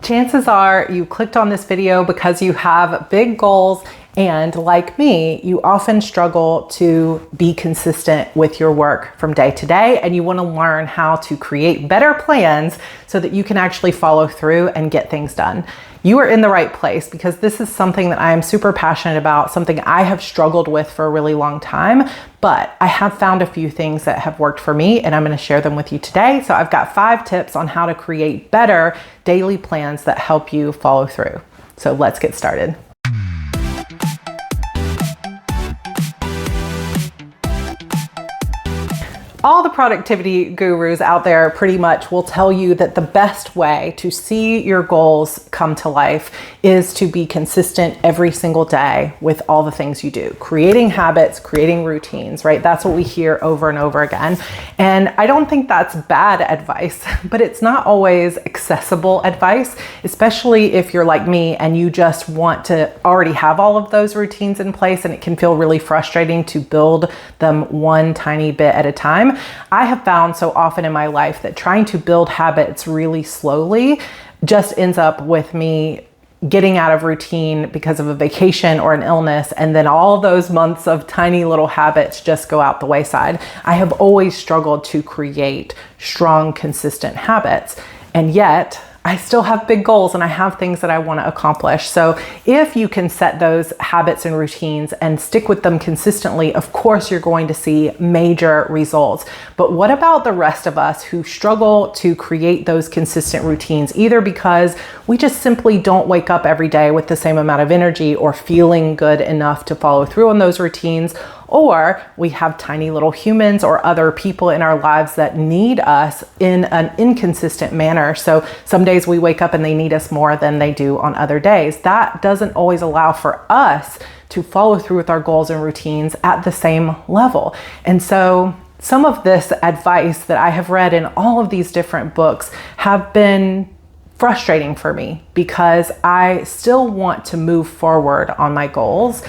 Chances are you clicked on this video because you have big goals, and like me, you often struggle to be consistent with your work from day to day, and you want to learn how to create better plans so that you can actually follow through and get things done. You are in the right place because this is something that I am super passionate about, something I have struggled with for a really long time, but I have found a few things that have worked for me, and I'm going to share them with you today. So I've got 5 tips on how to create better daily plans that help you follow through. So let's get started. All the productivity gurus out there pretty much will tell you that the best way to see your goals come to life is to be consistent every single day with all the things you do. Creating habits, creating routines, right? That's what we hear over and over again. And I don't think that's bad advice, but it's not always accessible advice, especially if you're like me and you just want to already have all of those routines in place, and it can feel really frustrating to build them one tiny bit at a time. I have found so often in my life that trying to build habits really slowly just ends up with me getting out of routine because of a vacation or an illness, and then all those months of tiny little habits just go out the wayside. I have always struggled to create strong, consistent habits, and yet I still have big goals and I have things that I want to accomplish. So if you can set those habits and routines and stick with them consistently, of course you're going to see major results. But what about the rest of us who struggle to create those consistent routines, either because we just simply don't wake up every day with the same amount of energy or feeling good enough to follow through on those routines, or we have tiny little humans or other people in our lives that need us in an inconsistent manner. So some days we wake up and they need us more than they do on other days. That doesn't always allow for us to follow through with our goals and routines at the same level. And so some of this advice that I have read in all of these different books have been frustrating for me because I still want to move forward on my goals,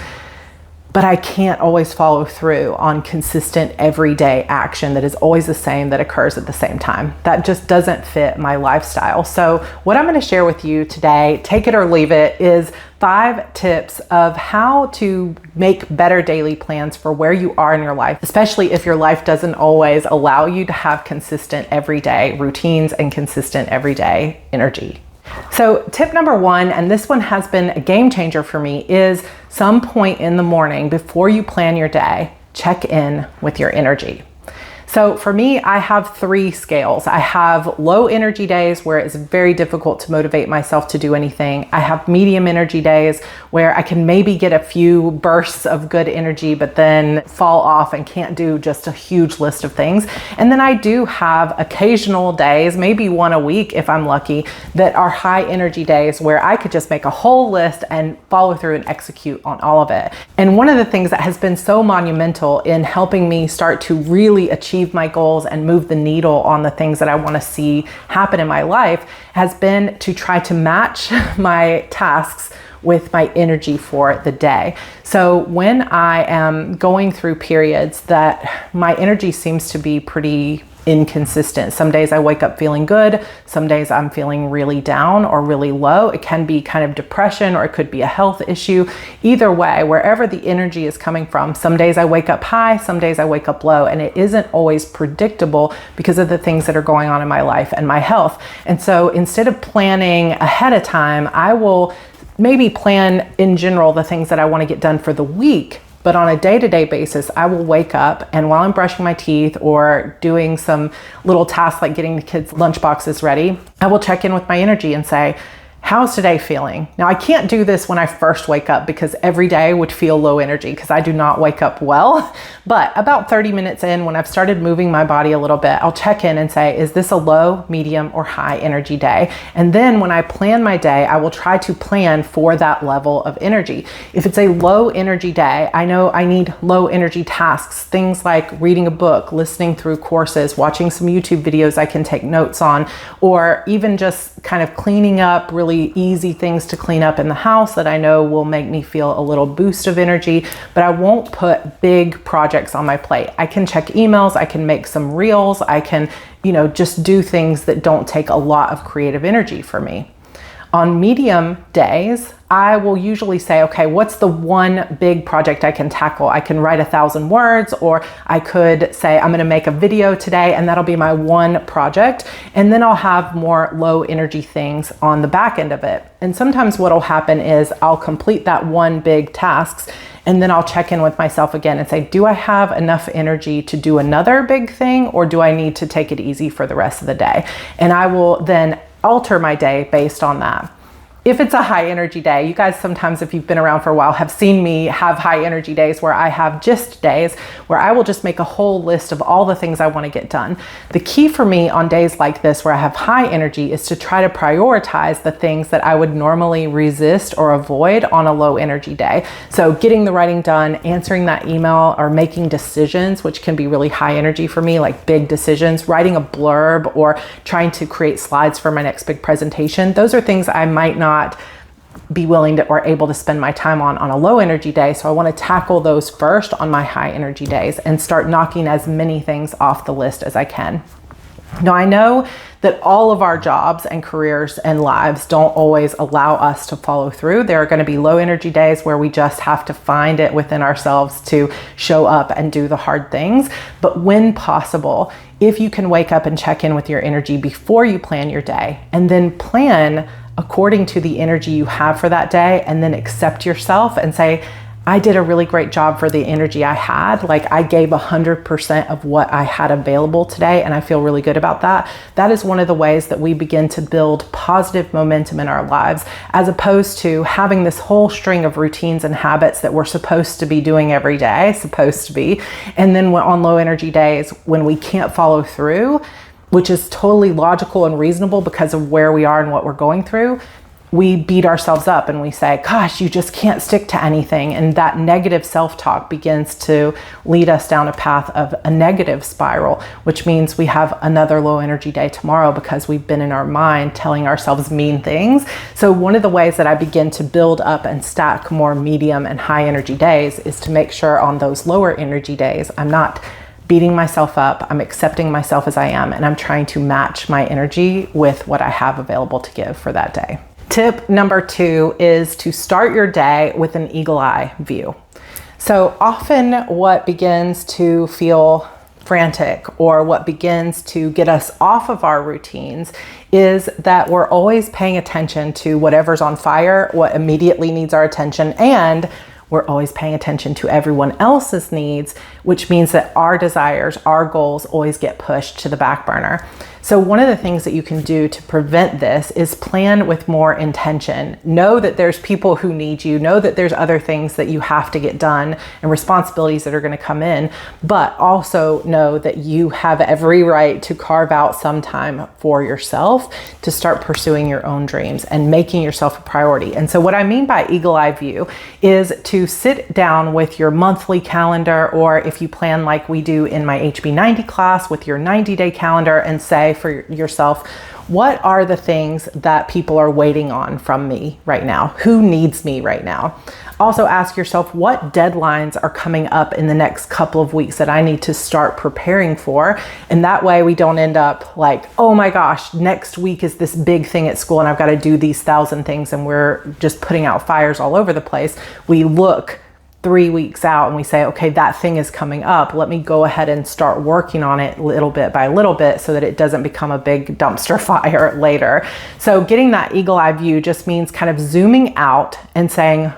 but I can't always follow through on consistent everyday action that is always the same, that occurs at the same time. That just doesn't fit my lifestyle. So what I'm going to share with you today, take it or leave it, is 5 tips of how to make better daily plans for where you are in your life, especially if your life doesn't always allow you to have consistent everyday routines and consistent everyday energy. So tip number 1, and this one has been a game changer for me, is some point in the morning before you plan your day, check in with your energy. So for me, I have 3 scales. I have low energy days where it's very difficult to motivate myself to do anything. I have medium energy days where I can maybe get a few bursts of good energy, but then fall off and can't do just a huge list of things. And then I do have occasional days, maybe one a week if I'm lucky, that are high energy days where I could just make a whole list and follow through and execute on all of it. And one of the things that has been so monumental in helping me start to really achieve my goals and move the needle on the things that I want to see happen in my life has been to try to match my tasks with my energy for the day. So when I am going through periods that my energy seems to be pretty inconsistent. Some days I wake up feeling good. Some days I'm feeling really down or really low. It can be kind of depression, or it could be a health issue. Either way, wherever the energy is coming from, some days I wake up high, some days I wake up low, and it isn't always predictable because of the things that are going on in my life and my health. And so instead of planning ahead of time, I will maybe plan in general the things that I want to get done for the week. But on a day-to-day basis, I will wake up, and while I'm brushing my teeth or doing some little tasks like getting the kids' lunch boxes ready, I will check in with my energy and say, how's today feeling? Now, I can't do this when I first wake up because every day would feel low energy because I do not wake up well. But about 30 minutes in, when I've started moving my body a little bit, I'll check in and say, is this a low, medium, or high energy day? And then when I plan my day, I will try to plan for that level of energy. If it's a low energy day, I know I need low energy tasks, things like reading a book, listening through courses, watching some YouTube videos I can take notes on, or even just kind of cleaning up, really easy things to clean up in the house that I know will make me feel a little boost of energy, but I won't put big projects on my plate. I can check emails, I can make some reels, I can, just do things that don't take a lot of creative energy for me. On medium days, I will usually say, okay, what's the one big project I can tackle? I can write 1,000 words, or I could say, I'm gonna make a video today, and that'll be my one project. And then I'll have more low energy things on the back end of it. And sometimes what'll happen is I'll complete that one big task, and then I'll check in with myself again and say, do I have enough energy to do another big thing, or do I need to take it easy for the rest of the day? And I will then alter my day based on that. If it's a high energy day, you guys sometimes, if you've been around for a while, have seen me have high energy days where I have just days where I will just make a whole list of all the things I want to get done. The key for me on days like this where I have high energy is to try to prioritize the things that I would normally resist or avoid on a low energy day. So getting the writing done, answering that email, or making decisions, which can be really high energy for me, like big decisions, writing a blurb, or trying to create slides for my next big presentation. Those are things I might not be willing to or able to spend my time on a low energy day. So I want to tackle those first on my high energy days and start knocking as many things off the list as I can. Now, I know that all of our jobs and careers and lives don't always allow us to follow through. There are going to be low energy days where we just have to find it within ourselves to show up and do the hard things. But when possible, if you can wake up and check in with your energy before you plan your day, and then plan according to the energy you have for that day, and then accept yourself and say, I did a really great job for the energy I had. Like, I gave 100% of what I had available today, and I feel really good about that. That is one of the ways that we begin to build positive momentum in our lives, as opposed to having this whole string of routines and habits that we're supposed to be doing every day, and then on low energy days when we can't follow through, which is totally logical and reasonable because of where we are and what we're going through, we beat ourselves up and we say, gosh, you just can't stick to anything. And that negative self-talk begins to lead us down a path of a negative spiral, which means we have another low energy day tomorrow because we've been in our mind telling ourselves mean things. So one of the ways that I begin to build up and stack more medium and high energy days is to make sure on those lower energy days, I'm not beating myself up, I'm accepting myself as I am, and I'm trying to match my energy with what I have available to give for that day. Tip number 2 is to start your day with an eagle eye view. So often what begins to feel frantic or what begins to get us off of our routines is that we're always paying attention to whatever's on fire, what immediately needs our attention, and we're always paying attention to everyone else's needs, which means that our desires, our goals always get pushed to the back burner. So one of the things that you can do to prevent this is plan with more intention. Know that there's people who need you. Know that there's other things that you have to get done and responsibilities that are going to come in, but also know that you have every right to carve out some time for yourself to start pursuing your own dreams and making yourself a priority. And so what I mean by eagle eye view is to sit down with your monthly calendar, or if you plan like we do in my HB90 class with your 90-day calendar, and say for yourself, what are the things that people are waiting on from me right now? Who needs me right now? Also ask yourself, what deadlines are coming up in the next couple of weeks that I need to start preparing for? And that way we don't end up like, oh my gosh, next week is this big thing at school and I've got to do these 1,000 things and we're just putting out fires all over the place. We look 3 weeks out and we say, okay, that thing is coming up. Let me go ahead and start working on it little bit by little bit so that it doesn't become a big dumpster fire later. So getting that eagle eye view just means kind of zooming out and saying,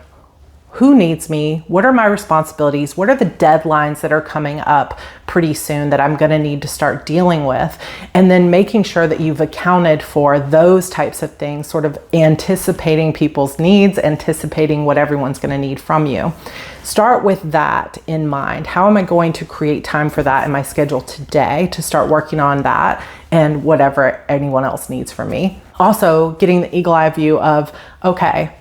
who needs me? What are my responsibilities? What are the deadlines that are coming up pretty soon that I'm going to need to start dealing with? And then making sure that you've accounted for those types of things, sort of anticipating people's needs, anticipating what everyone's going to need from you. Start with that in mind. How am I going to create time for that in my schedule today to start working on that and whatever anyone else needs from me? Also, getting the eagle eye view of, okay,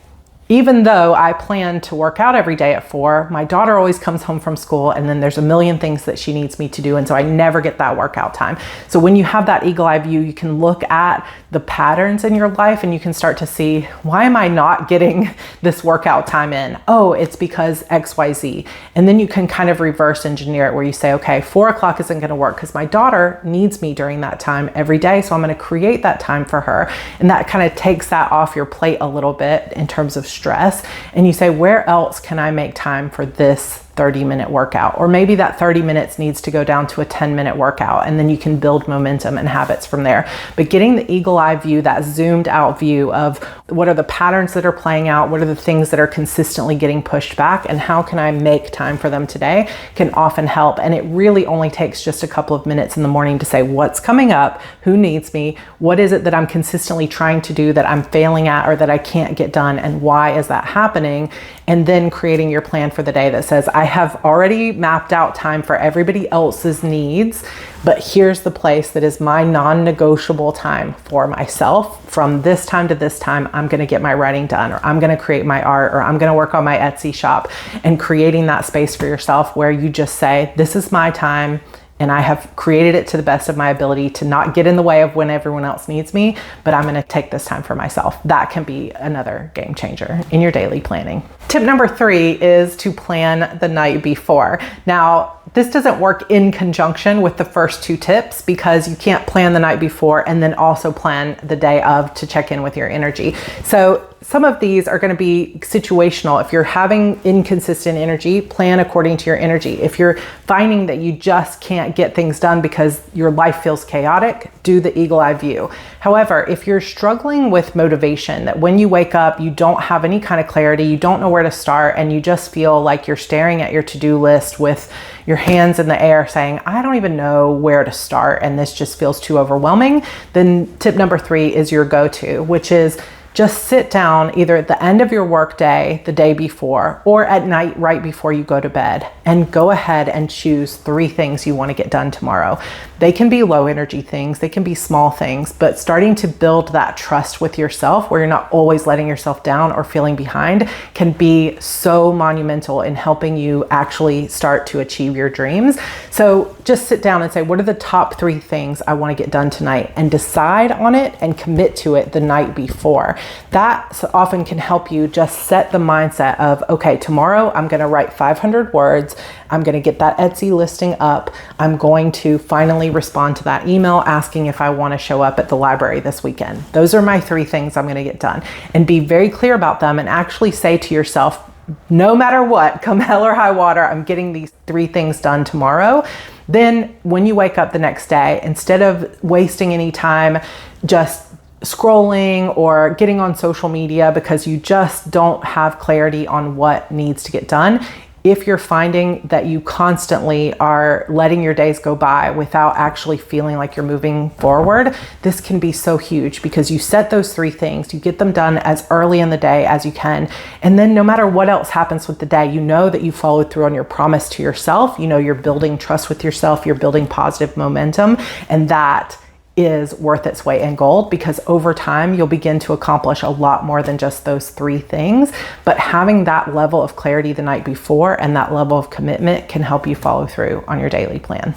even though I plan to work out every day at 4, my daughter always comes home from school and then there's a million things that she needs me to do. And so I never get that workout time. So when you have that eagle eye view, you can look at the patterns in your life, and you can start to see, why am I not getting this workout time in? Oh, it's because XYZ. And then you can kind of reverse engineer it where you say, okay, 4 o'clock isn't going to work because my daughter needs me during that time every day. So I'm going to create that time for her. And that kind of takes that off your plate a little bit in terms of stress. And you say, where else can I make time for this 30-minute workout? Or maybe that 30 minutes needs to go down to a 10-minute workout, and then you can build momentum and habits from there. But getting the eagle eye view, that zoomed out view of what are the patterns that are playing out, what are the things that are consistently getting pushed back, and how can I make time for them today, can often help. And it really only takes just a couple of minutes in the morning to say, what's coming up, who needs me, what is it that I'm consistently trying to do that I'm failing at or that I can't get done, and why is that happening? And then creating your plan for the day that says, I have already mapped out time for everybody else's needs, but here's the place that is my non-negotiable time for myself. From this time to this time, I'm going to get my writing done, or I'm going to create my art, or I'm going to work on my Etsy shop. And creating that space for yourself where you just say, this is my time, and I have created it to the best of my ability to not get in the way of when everyone else needs me, but I'm gonna take this time for myself. That can be another game changer in your daily planning. Tip number 3 is to plan the night before. Now, this doesn't work in conjunction with the first 2 tips because you can't plan the night before and then also plan the day of to check in with your energy. So some of these are going to be situational. If you're having inconsistent energy, plan according to your energy. If you're finding that you just can't get things done because your life feels chaotic, do the eagle eye view. However, if you're struggling with motivation, that when you wake up, you don't have any kind of clarity, you don't know where to start, and you just feel like you're staring at your to-do list with your hands in the air saying, I don't even know where to start, and this just feels too overwhelming, then tip number 3 is your go-to, which is just sit down either at the end of your workday, the day before, or at night right before you go to bed, and go ahead and choose 3 things you want to get done tomorrow. They can be low energy things, they can be small things, but starting to build that trust with yourself where you're not always letting yourself down or feeling behind can be so monumental in helping you actually start to achieve your dreams. So just sit down and say, what are the top 3 things I want to get done tonight, and decide on it and commit to it the night before. That often can help you just set the mindset of, okay, tomorrow I'm going to write 500 words. I'm going to get that Etsy listing up. I'm going to finally respond to that email asking if I want to show up at the library this weekend. Those are my 3 things I'm going to get done, and be very clear about them, and actually say to yourself, no matter what, come hell or high water, I'm getting these 3 things done tomorrow. Then when you wake up the next day, instead of wasting any time just scrolling or getting on social media because you just don't have clarity on what needs to get done, if you're finding that you constantly are letting your days go by without actually feeling like you're moving forward, this can be so huge because you set those 3 things, you get them done as early in the day as you can. And then no matter what else happens with the day, you know that you followed through on your promise to yourself. You know you're building trust with yourself, you're building positive momentum, and that is worth its weight in gold, because over time you'll begin to accomplish a lot more than just those 3 things. But having that level of clarity the night before and that level of commitment can help you follow through on your daily plan.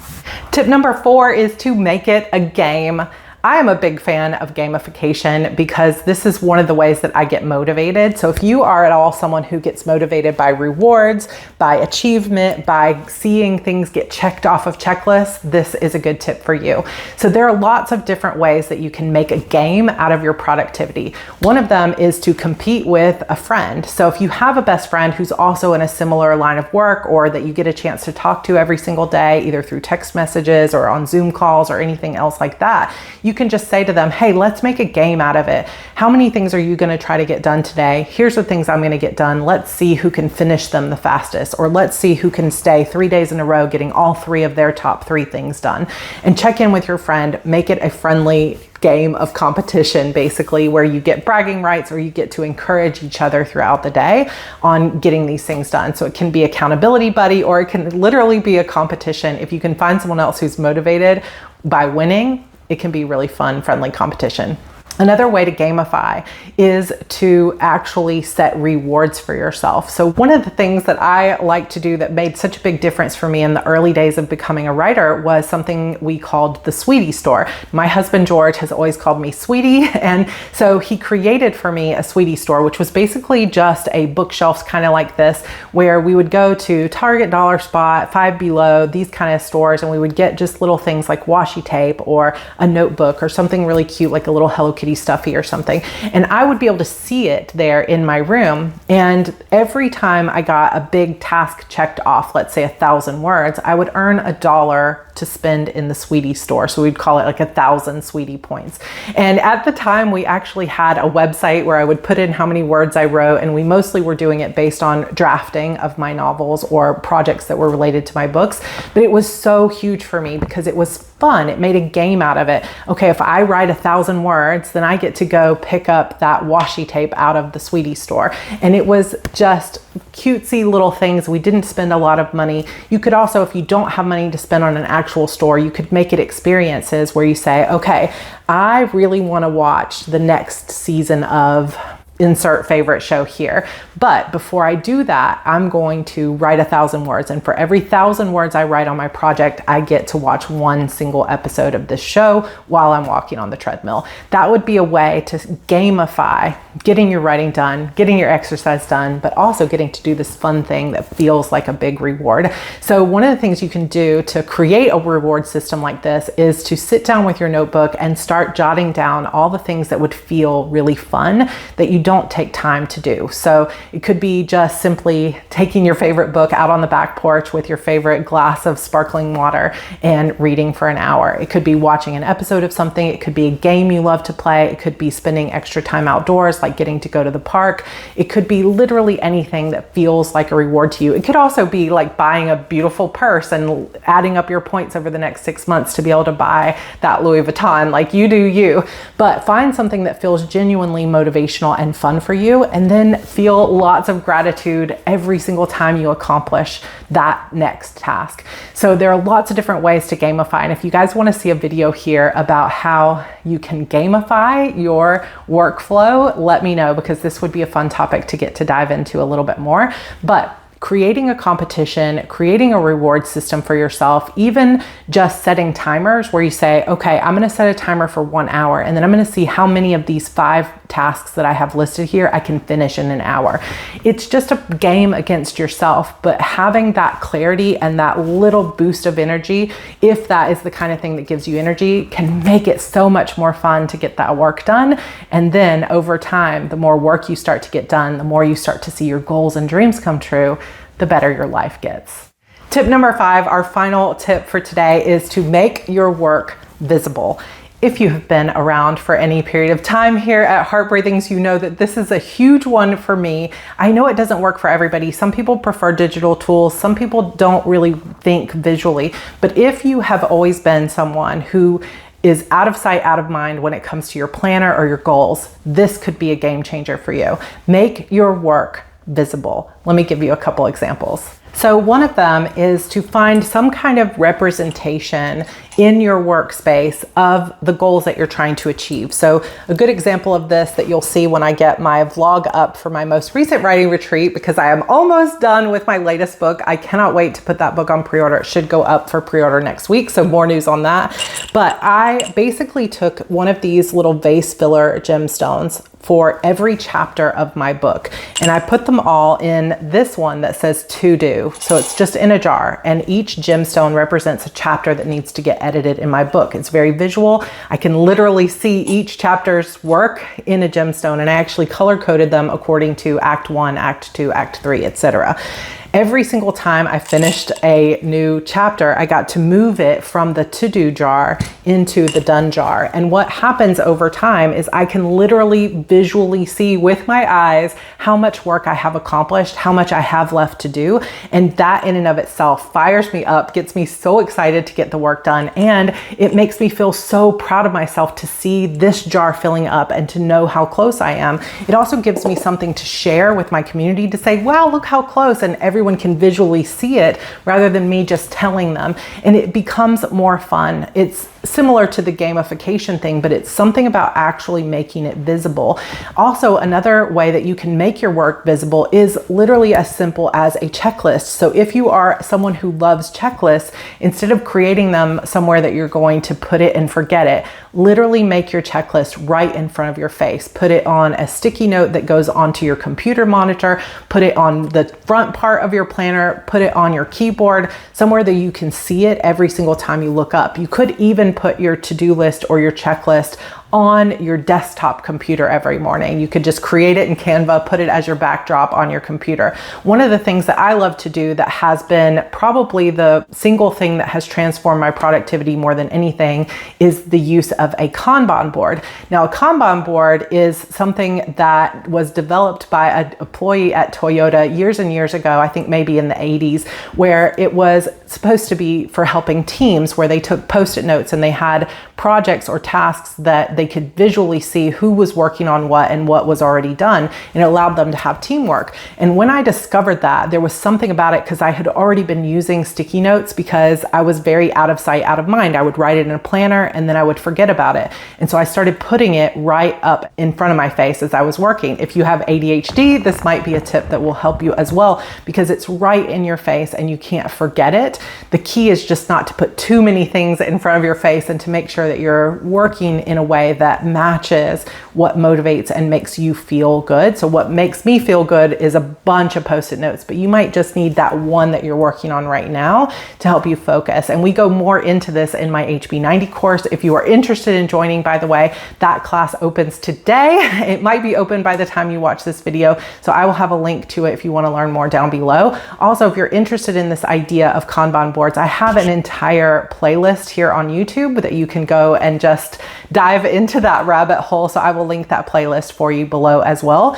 Tip number 4 is to make it a game. I am a big fan of gamification because this is one of the ways that I get motivated. So if you are at all someone who gets motivated by rewards, by achievement, by seeing things get checked off of checklists, this is a good tip for you. So there are lots of different ways that you can make a game out of your productivity. One of them is to compete with a friend. So if you have a best friend who's also in a similar line of work, or that you get a chance to talk to every single day, either through text messages or on Zoom calls or anything else like that, you can just say to them, hey, let's make a game out of it. How many things are you going to try to get done today? Here's the things I'm going to get done. Let's see who can finish them the fastest, or let's see who can stay 3 days in a row getting all 3 of their top 3 things done. And check in with your friend, make it a friendly game of competition, basically, where you get bragging rights or you get to encourage each other throughout the day on getting these things done. So it can be accountability buddy, or it can literally be a competition. If you can find someone else who's motivated by winning, it can be really fun, friendly competition. Another way to gamify is to actually set rewards for yourself. So one of the things that I like to do that made such a big difference for me in the early days of becoming a writer was something we called the Sweetie Store. My husband George has always called me Sweetie, and so he created for me a Sweetie Store, which was basically just a bookshelf kind of like this, where we would go to Target, Dollar Spot, Five Below, these kind of stores, and we would get just little things like washi tape or a notebook or something really cute like a little Hello Kitty stuffy or something, and I would be able to see it there in my room. And every time I got a big task checked off, let's say 1,000 words, I would earn $1 to spend in the Sweetie Store. So we'd call it like 1,000 Sweetie points. And at the time we actually had a website where I would put in how many words I wrote, and we mostly were doing it based on drafting of my novels or projects that were related to my books. But it was so huge for me because it was fun. It made a game out of it. Okay, if I write 1,000 words, then I get to go pick up that washi tape out of the Sweetie Store. And it was just cutesy little things. We didn't spend a lot of money. You could also, if you don't have money to spend on an actual store, you could make it experiences where you say, okay, I really want to watch the next season of insert favorite show here. But before I do that, I'm going to write 1,000 words. And for every 1,000 words I write on my project, I get to watch one single episode of this show while I'm walking on the treadmill. That would be a way to gamify getting your writing done, getting your exercise done, but also getting to do this fun thing that feels like a big reward. So one of the things you can do to create a reward system like this is to sit down with your notebook and start jotting down all the things that would feel really fun that you don't take time to do. So it could be just simply taking your favorite book out on the back porch with your favorite glass of sparkling water and reading for an hour. It could be watching an episode of something. It could be a game you love to play. It could be spending extra time outdoors, like getting to go to the park. It could be literally anything that feels like a reward to you. It could also be like buying a beautiful purse and adding up your points over the next 6 months to be able to buy that Louis Vuitton. Like, you do you, but find something that feels genuinely motivational and fun for you, and then feel lots of gratitude every single time you accomplish that next task. So there are lots of different ways to gamify, and if you guys want to see a video here about how you can gamify your workflow, let me know, because this would be a fun topic to get to dive into a little bit more. But creating a competition, creating a reward system for yourself, even just setting timers where you say, okay, I'm going to set a timer for 1 hour, and then I'm going to see how many of these 5 tasks that I have listed here I can finish in an hour. It's just a game against yourself, but having that clarity and that little boost of energy, if that is the kind of thing that gives you energy, can make it so much more fun to get that work done. And then over time, the more work you start to get done, the more you start to see your goals and dreams come true, the better your life gets. Tip number 5, our final tip for today, is to make your work visible. If you have been around for any period of time here at Heart Breathings, you know that this is a huge one for me. I know it doesn't work for everybody. Some people prefer digital tools. Some people don't really think visually. But if you have always been someone who is out of sight, out of mind when it comes to your planner or your goals, this could be a game changer for you. Make your work visible. Let me give you a couple examples. So one of them is to find some kind of representation in your workspace of the goals that you're trying to achieve. So a good example of this that you'll see when I get my vlog up for my most recent writing retreat, because I am almost done with my latest book. I cannot wait to put that book on pre-order. It should go up for pre-order next week, so more news on that. But I basically took one of these little vase filler gemstones for every chapter of my book, and I put them all in this one that says to do. So it's just in a jar, and each gemstone represents a chapter that needs to get edited in my book. It's very visual. I can literally see each chapter's work in a gemstone, and I actually color coded them according to Act 1, Act 2, Act 3, etc. Every single time I finished a new chapter, I got to move it from the to-do jar into the done jar. And what happens over time is I can literally visually see with my eyes how much work I have accomplished, how much I have left to do. And that in and of itself fires me up, gets me so excited to get the work done. And it makes me feel so proud of myself to see this jar filling up and to know how close I am. It also gives me something to share with my community to say, wow, look how close, and everyone can visually see it rather than me just telling them. And it becomes more fun. It's similar to the gamification thing, but it's something about actually making it visible. Also, another way that you can make your work visible is literally as simple as a checklist. So if you are someone who loves checklists, instead of creating them somewhere that you're going to put it and forget it, literally make your checklist right in front of your face. Put it on a sticky note that goes onto your computer monitor, put it on the front part of your planner, put it on your keyboard, somewhere that you can see it every single time you look up. You could even put your to-do list or your checklist on your desktop computer every morning. You could just create it in Canva, put it as your backdrop on your computer. One of the things that I love to do that has been probably the single thing that has transformed my productivity more than anything is the use of a Kanban board. Now, a Kanban board is something that was developed by an employee at Toyota years and years ago, I think maybe in the 80s, where it was supposed to be for helping teams, where they took Post-it notes and they had projects or tasks that they could visually see who was working on what and what was already done, and it allowed them to have teamwork. And when I discovered that, there was something about it, because I had already been using sticky notes because I was very out of sight, out of mind. I would write it in a planner and then I would forget about it. And so I started putting it right up in front of my face as I was working. If you have ADHD, this might be a tip that will help you as well, because it's right in your face and you can't forget it. The key is just not to put too many things in front of your face and to make sure that you're working in a way that matches what motivates and makes you feel good. So what makes me feel good is a bunch of Post-it notes, but you might just need that one that you're working on right now to help you focus. And we go more into this in my HB90 course. If you are interested in joining, by the way, that class opens today. It might be open by the time you watch this video, so I will have a link to it if you want to learn more down below. Also, if you're interested in this idea of Kanban boards, I have an entire playlist here on YouTube that you can go and just dive into that rabbit hole. So I will link that playlist for you below as well.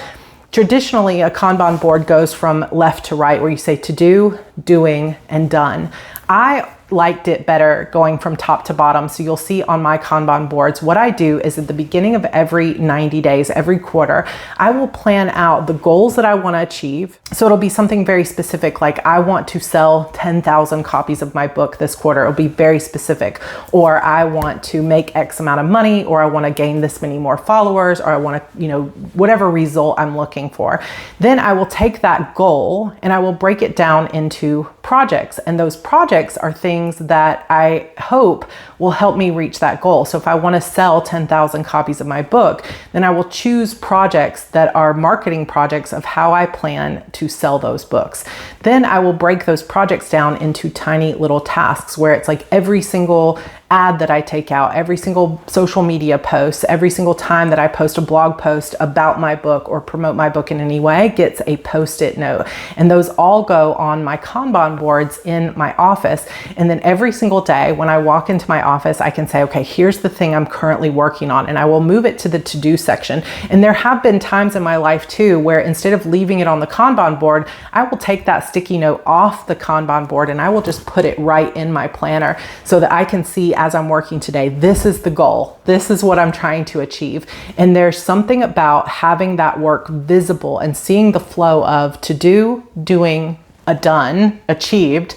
Traditionally, a Kanban board goes from left to right, where you say to do, doing, and done. I liked it better going from top to bottom. So you'll see on my Kanban boards, what I do is at the beginning of every 90 days, every quarter, I will plan out the goals that I want to achieve. So it'll be something very specific, like I want to sell 10,000 copies of my book this quarter. It'll be very specific. Or I want to make X amount of money, or I want to gain this many more followers, or I want to, whatever result I'm looking for. Then I will take that goal and I will break it down into projects. And those projects are things that I hope will help me reach that goal. So if I want to sell 10,000 copies of my book, then I will choose projects that are marketing projects of how I plan to sell those books. Then I will break those projects down into tiny little tasks, where it's like every single ad that I take out, every single social media post, every single time that I post a blog post about my book or promote my book in any way gets a Post-it note. And those all go on my Kanban boards in my office. And then every single day when I walk into my office, I can say, okay, here's the thing I'm currently working on, and I will move it to the to-do section. And there have been times in my life too, where instead of leaving it on the Kanban board, I will take that sticky note off the Kanban board and I will just put it right in my planner, so that I can see as I'm working today, this is the goal. This is what I'm trying to achieve. And there's something about having that work visible and seeing the flow of to do, doing, a done, achieved,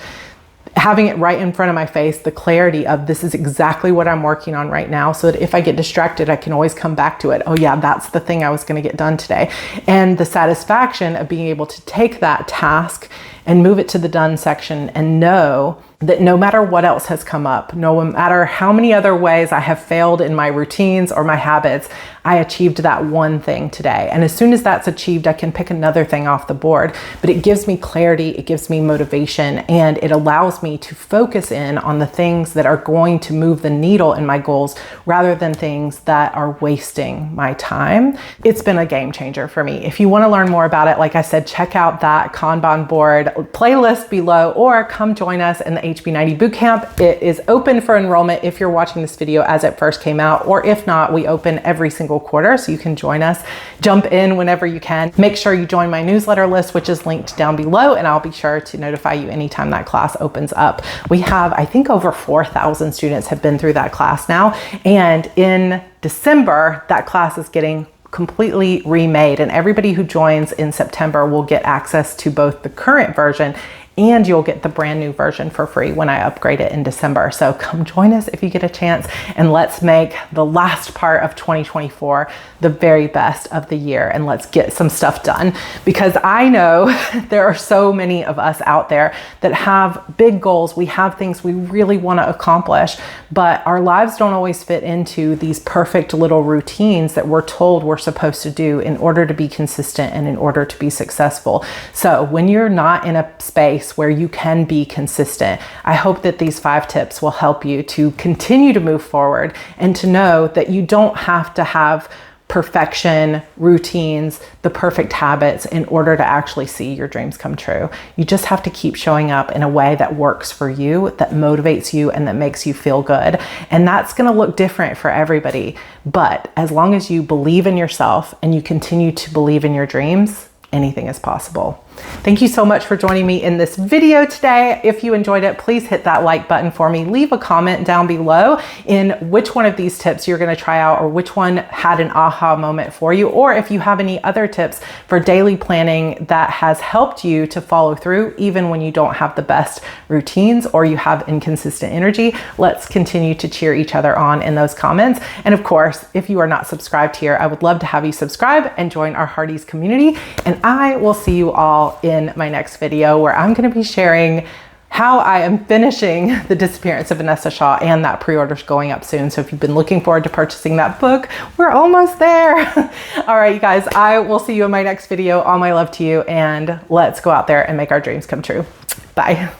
having it right in front of my face, the clarity of this is exactly what I'm working on right now, so that if I get distracted, I can always come back to it. Oh yeah, that's the thing I was going to get done today. And the satisfaction of being able to take that task and move it to the done section and know that no matter what else has come up, no matter how many other ways I have failed in my routines or my habits, I achieved that one thing today. And as soon as that's achieved, I can pick another thing off the board. But it gives me clarity, it gives me motivation, and it allows me to focus in on the things that are going to move the needle in my goals, rather than things that are wasting my time. It's been a game changer for me. If you want to learn more about it, like I said, check out that Kanban board playlist below, or come join us in the HB90 Bootcamp. It is open for enrollment if you're watching this video as it first came out, or if not, we open every single quarter, so you can join us. Jump in whenever you can. Make sure you join my newsletter list, which is linked down below, and I'll be sure to notify you anytime that class opens up. We have, I think, over 4,000 students have been through that class now, and in December, that class is getting completely remade, and everybody who joins in September will get access to both the current version and you'll get the brand new version for free when I upgrade it in December. So come join us if you get a chance, and let's make the last part of 2024 the very best of the year, and let's get some stuff done, because I know there are so many of us out there that have big goals. We have things we really want to accomplish, but our lives don't always fit into these perfect little routines that we're told we're supposed to do in order to be consistent and in order to be successful. So when you're not in a space where you can be consistent, I hope that these 5 tips will help you to continue to move forward and to know that you don't have to have perfection, routines, the perfect habits in order to actually see your dreams come true. You just have to keep showing up in a way that works for you, that motivates you, and that makes you feel good. And that's going to look different for everybody. But as long as you believe in yourself and you continue to believe in your dreams, anything is possible. Thank you so much for joining me in this video today. If you enjoyed it, please hit that like button for me. Leave a comment down below in which one of these tips you're going to try out, or which one had an aha moment for you, or if you have any other tips for daily planning that has helped you to follow through even when you don't have the best routines or you have inconsistent energy. Let's continue to cheer each other on in those comments. And of course, if you are not subscribed here, I would love to have you subscribe and join our Hearties community. And I will see you all in my next video, where I'm going to be sharing how I am finishing The Disappearance of Vanessa Shaw, and that pre-order's going up soon. So if you've been looking forward to purchasing that book, we're almost there. All right, you guys, I will see you in my next video. All my love to you, and let's go out there and make our dreams come true. Bye.